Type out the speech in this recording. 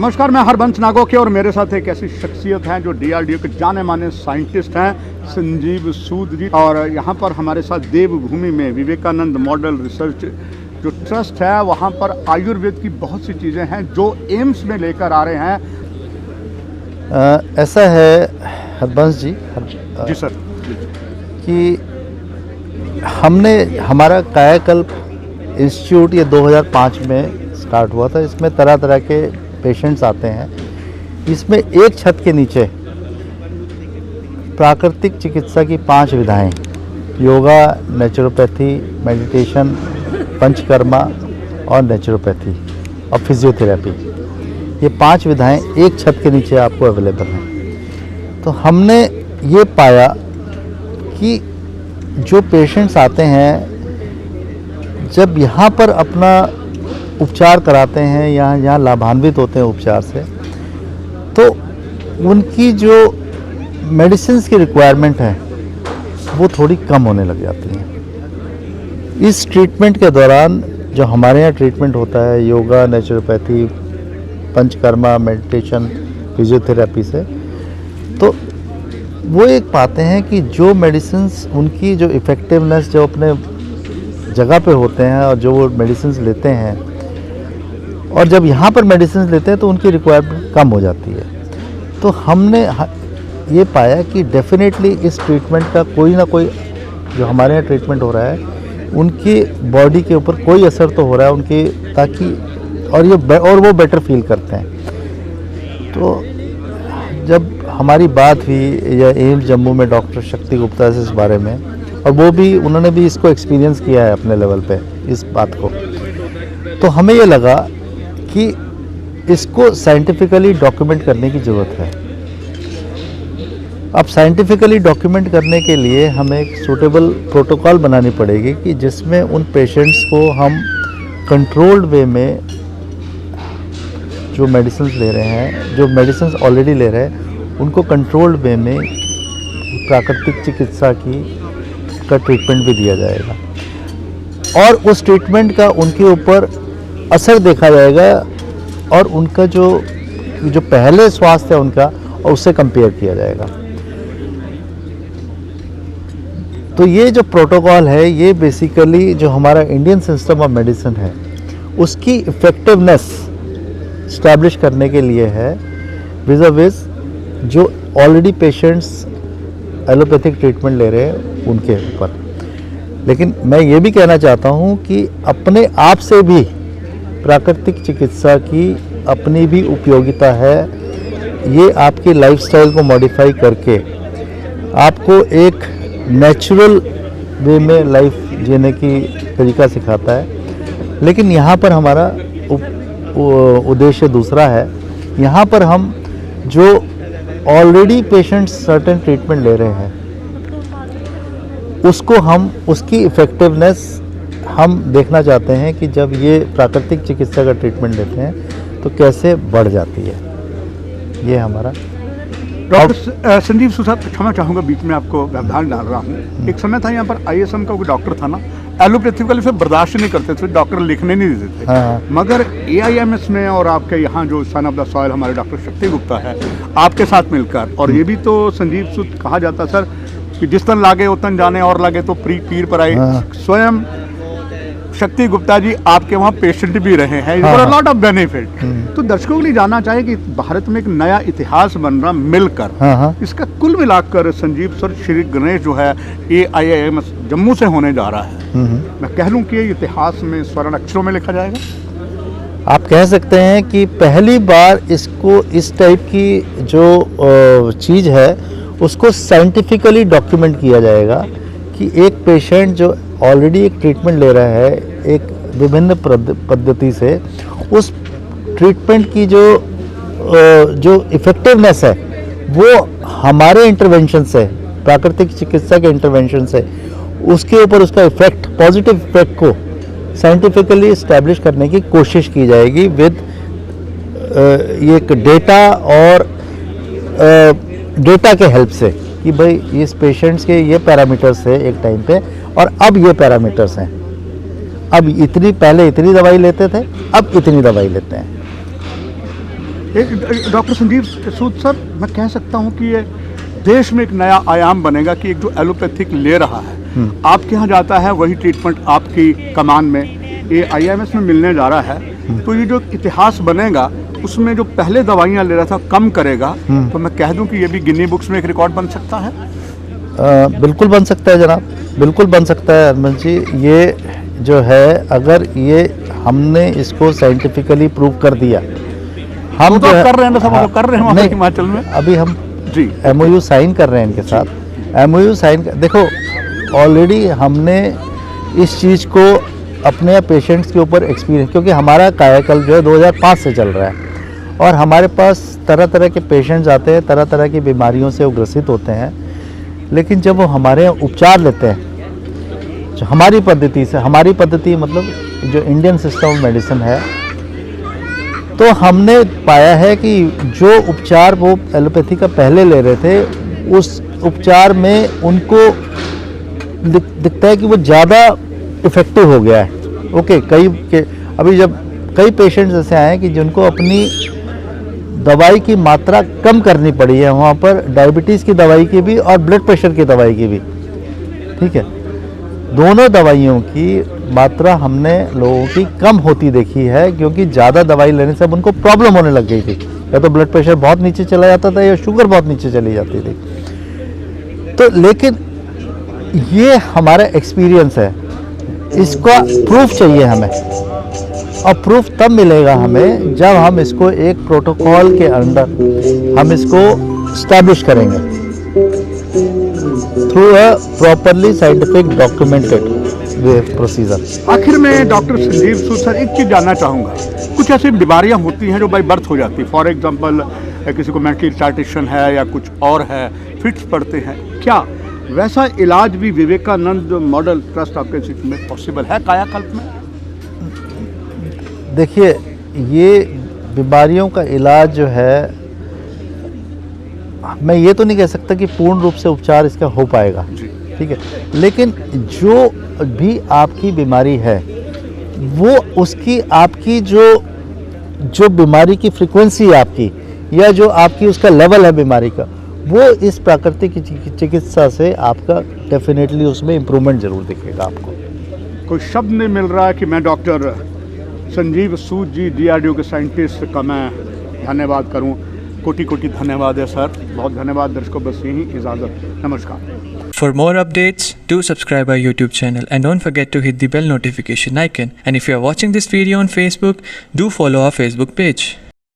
नमस्कार, मैं हरबंश नागोके और मेरे साथ एक ऐसी शख्सियत हैं जो DRDO के जाने माने साइंटिस्ट हैं, संजीव सूद जी। और यहाँ पर हमारे साथ देवभूमि में विवेकानंद मॉडल रिसर्च जो ट्रस्ट है, वहाँ पर आयुर्वेद की बहुत सी चीज़ें हैं जो एम्स में लेकर आ रहे हैं। ऐसा है हरबंश जी, जी सर, कि हमारा कायाकल्प इंस्टीट्यूट ये 2005 में स्टार्ट हुआ था। इसमें तरह तरह के पेशेंट्स आते हैं। इसमें एक छत के नीचे प्राकृतिक चिकित्सा की 5 विधाएं, योगा, नेचुरोपैथी, मेडिटेशन, पंचकर्मा और नेचुरोपैथी और फिजियोथेरेपी, ये 5 विधाएं एक छत के नीचे आपको अवेलेबल हैं। तो हमने ये पाया कि जो पेशेंट्स आते हैं, जब यहाँ पर अपना उपचार कराते हैं, यहाँ लाभान्वित होते हैं उपचार से, तो उनकी जो मेडिसिन्स की रिक्वायरमेंट है वो थोड़ी कम होने लग जाती है। इस ट्रीटमेंट के दौरान जो हमारे यहाँ ट्रीटमेंट होता है, yoga, naturopathy, panchakarma, meditation, physiotherapy से, तो वो एक पाते हैं कि जो मेडिसिन्स उनकी जो इफ़ेक्टिवनेस जो अपने जगह पे होते हैं और जो वो मेडिसिन्स लेते हैं, और जब यहाँ पर मेडिसिन लेते हैं तो उनकी रिक्वायरमेंट कम हो जाती है। तो हमने ये पाया कि डेफिनेटली इस ट्रीटमेंट का कोई ना कोई जो हमारे यहाँ ट्रीटमेंट हो रहा है, उनकी बॉडी के ऊपर कोई असर तो हो रहा है उनकी, ताकि और वो बेटर फील करते हैं। तो जब हमारी बात हुई या एम्स जम्मू में डॉक्टर शक्ति गुप्ता से इस बारे में, और वो भी उन्होंने भी इसको एक्सपीरियंस किया है अपने लेवल पे इस बात को, तो हमें ये लगा कि इसको साइंटिफिकली डॉक्यूमेंट करने की ज़रूरत है। अब साइंटिफिकली डॉक्यूमेंट करने के लिए हमें एक सूटेबल प्रोटोकॉल बनानी पड़ेगी कि जिसमें उन पेशेंट्स को हम कंट्रोल्ड वे में जो मेडिसिन ले रहे हैं, जो मेडिसिन ऑलरेडी ले रहे हैं, उनको कंट्रोल्ड वे में प्राकृतिक चिकित्सा का ट्रीटमेंट भी दिया जाएगा और उस ट्रीटमेंट का उनके ऊपर असर देखा जाएगा और उनका जो पहले स्वास्थ्य है उनका, और उससे कंपेयर किया जाएगा। तो ये जो प्रोटोकॉल है, ये बेसिकली जो हमारा इंडियन सिस्टम ऑफ मेडिसिन है उसकी इफ़ेक्टिवनेस इस्टेब्लिश करने के लिए है विज़ जो ऑलरेडी पेशेंट्स एलोपैथिक ट्रीटमेंट ले रहे हैं उनके ऊपर। लेकिन मैं ये भी कहना चाहता हूँ कि अपने आप से भी प्राकृतिक चिकित्सा की अपनी भी उपयोगिता है। ये आपकी लाइफस्टाइल को मॉडिफाई करके आपको एक नेचुरल वे में लाइफ जीने की तरीका सिखाता है। लेकिन यहाँ पर हमारा उद्देश्य दूसरा है। यहाँ पर हम जो ऑलरेडी पेशेंट्स सर्टेन ट्रीटमेंट ले रहे हैं, उसको हम उसकी इफ़ेक्टिवनेस हम देखना चाहते हैं कि जब ये प्राकृतिक चिकित्सा का ट्रीटमेंट लेते हैं तो कैसे बढ़ जाती है। ये हमारा डॉक्टर संजीव सूद साहब, क्षमा चाहूँगा बीच में आपको व्यवधान डाल रहा हूँ। एक समय था यहाँ पर ISM का कोई डॉक्टर था ना, एलोपैथिकली से बर्दाश्त नहीं करते थे, डॉक्टर लिखने नहीं देते थे। हाँ। मगर AIMS में और आपके यहाँ जो सन ऑफ द सॉइल हमारे डॉक्टर शक्ति गुप्ता है, आपके साथ मिलकर, और ये भी तो संजीव सूद कहा जाता सर कि जिस तन लागे उतन जाने और लगे तो पीर पर आए। स्वयं शक्ति गुप्ता जी आपके वहाँ पेशेंट भी रहे हैं, लॉट ऑफ बेनिफिट। तो दर्शकों को लिए जानना चाहिए कि भारत में एक नया इतिहास बन रहा मिलकर। इसका कुल मिलाकर संजीव सर श्री गणेश जो है AIIMS जम्मू से होने जा रहा है, मैं कह लूँ कि इतिहास में स्वर्ण अक्षरों में लिखा जाएगा। आप कह सकते हैं कि पहली बार इसको इस टाइप की जो चीज़ है उसको साइंटिफिकली डॉक्यूमेंट किया जाएगा कि एक पेशेंट जो ऑलरेडी एक ट्रीटमेंट ले रहा है एक विभिन्न पद्धति से, उस ट्रीटमेंट की जो इफ़ेक्टिवनेस है वो हमारे इंटरवेंशन से, प्राकृतिक चिकित्सा के इंटरवेंशन से, उसके ऊपर उसका इफ़ेक्ट, पॉजिटिव इफ़ेक्ट को साइंटिफिकली इस्टेब्लिश करने की कोशिश की जाएगी विद ये डेटा और डेटा के हेल्प से कि भाई इस पेशेंट्स के ये पैरामीटर्स है एक टाइम पे, और अब ये पैरामीटर्स हैं, अब पहले इतनी दवाई लेते थे, अब इतनी दवाई लेते हैं। डॉक्टर संजीव सूद सर, मैं कह सकता हूँ कि ये देश में एक नया आयाम बनेगा कि एक जो एलोपैथिक ले रहा है आपके यहाँ जाता है वही ट्रीटमेंट आपकी कमान में ये IIMS में मिलने जा रहा है, तो ये जो इतिहास बनेगा उसमें जो पहले दवाइयाँ ले रहा था कम करेगा, तो मैं कह दूं कि ये भी गिनी बुक्स में एक रिकॉर्ड बन सकता है। बिल्कुल बन सकता है जनाब, बिल्कुल बन सकता है अरमान जी। ये जो है अगर ये हमने इसको साइंटिफिकली प्रूव कर दिया, हम तो कर रहे हैं ना, सब तो कर रहे हैं नहीं, हिमाचल में अभी हम जी MOU साइन कर रहे हैं इनके साथ। MOU साइन देखो ऑलरेडी हमने इस चीज़ को अपने पेशेंट्स के ऊपर एक्सपीरियंस, क्योंकि हमारा कायाकल्प जो है 2005 से चल रहा है और हमारे पास तरह तरह के पेशेंट्स आते हैं, तरह तरह की बीमारियों से वो ग्रसित होते हैं, लेकिन जब वो हमारे यहाँ उपचार लेते हैं जो हमारी पद्धति से, हमारी पद्धति मतलब जो इंडियन सिस्टम ऑफ मेडिसिन है, तो हमने पाया है कि जो उपचार वो एलोपैथी का पहले ले रहे थे उस उपचार में उनको दिखता है कि वो ज़्यादा इफ़ेक्टिव हो गया है। ओके, अभी जब कई पेशेंट्स ऐसे आए हैं कि जिनको अपनी दवाई की मात्रा कम करनी पड़ी है, वहाँ पर डायबिटीज़ की दवाई की भी और ब्लड प्रेशर की दवाई की भी, ठीक है, दोनों दवाइयों की मात्रा हमने लोगों की कम होती देखी है, क्योंकि ज़्यादा दवाई लेने से अब उनको प्रॉब्लम होने लग गई थी, या तो ब्लड प्रेशर बहुत नीचे चला जाता था या शुगर बहुत नीचे चली जाती थी। तो लेकिन ये हमारा एक्सपीरियंस है, इसका प्रूफ चाहिए हमें, और प्रूफ तब मिलेगा हमें जब हम इसको एक प्रोटोकॉल के अंदर हम इसको स्टैब्लिश करेंगे through a properly scientific documented procedure. आखिर में डॉक्टर संजीव सूद सर एक चीज़ जानना चाहूँगा, कुछ ऐसी बीमारियाँ होती हैं जो बाई बर्थ हो जाती है, फॉर एग्जांपल किसी को मेंटल रिटार्डेशन है या कुछ और है, फिट्स पड़ते हैं, क्या वैसा इलाज भी विवेकानंद मॉडल ट्रस्ट आपके सिटी में पॉसिबल है कायाकल्प में? देखिए, ये बीमारियों का इलाज जो है, मैं ये तो नहीं कह सकता कि पूर्ण रूप से उपचार इसका हो पाएगा, ठीक है, लेकिन जो भी आपकी बीमारी है वो उसकी आपकी जो बीमारी की फ्रीक्वेंसी है आपकी, या जो आपकी उसका लेवल है बीमारी का, वो इस प्राकृतिक चिकित्सा से आपका डेफिनेटली उसमें इम्प्रूवमेंट जरूर दिखेगा आपको। कोई शब्द नहीं मिल रहा है कि मैं डॉक्टर संजीव सूद जी DRDO के साइंटिस्ट का मैं धन्यवाद करूं। कोटि कोटि धन्यवाद है सर, बहुत धन्यवाद दर्शकों, बस यही इजाज़त, नमस्कार। For more updates, do subscribe our YouTube channel and don't forget to hit the bell notification icon. And if you are watching this video on Facebook, do follow our Facebook page.